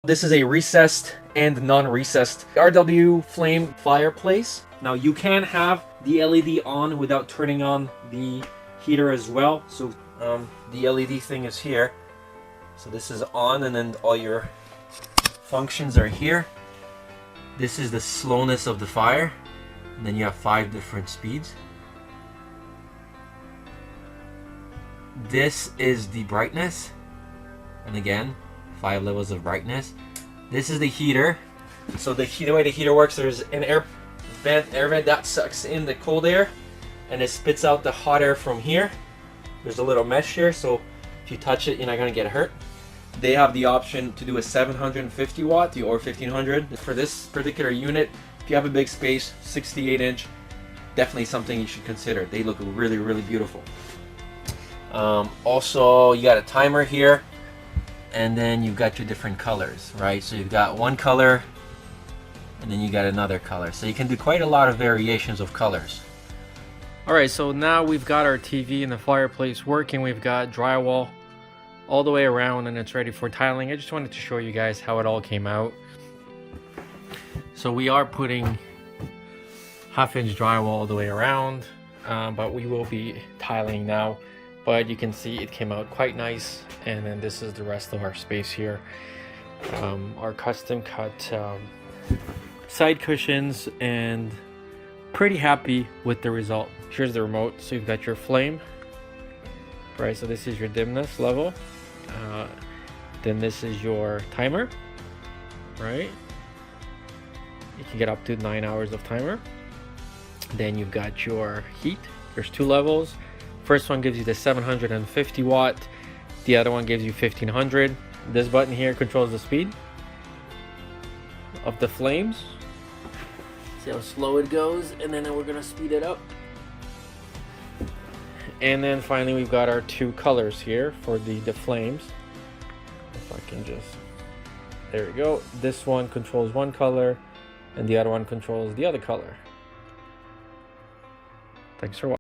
This is a recessed and non-recessed rwflame fireplace. Now you can have the LED on without turning on the heater as well. So the LED thing is here. So this is on, and then all your functions are here. This is the slowness of the fire, and then you have 5 different speeds. This is the brightness, and again 5 levels of brightness. This is the heater. So the way the heater works, there's an air vent that sucks in the cold air and it spits out the hot air from here. There's a little mesh here, so if you touch it, you're not gonna get hurt. They have the option to do a 750 watt or 1500. For this particular unit, if you have a big space, 68-inch, definitely something you should consider. They look really, really beautiful. Also, you got a timer here, and then you've got your different colors, right? So you've got one color, and then you got another color. So you can do quite a lot of variations of colors. All right, so now we've got our TV and the fireplace working. We've got drywall all the way around and it's ready for tiling. I just wanted to show you guys how it all came out. So we are putting 1/2-inch drywall all the way around, but we will be tiling now. But you can see it came out quite nice. And then this is the rest of our space here. Our custom cut side cushions, and pretty happy with the result. Here's the remote. So you've got your flame, right? So this is your dimness level. Then this is your timer, right? You can get up to 9 hours of timer. Then you've got your heat. There's 2 levels. First one gives you the 750 watt. The other one gives you 1500. This button here controls the speed of the flames. See how slow it goes, and then we're gonna speed it up. And then finally we've got our 2 colors here for the flames. If I can just, there we go. This one controls one color and the other one controls the other color. Thanks for watching.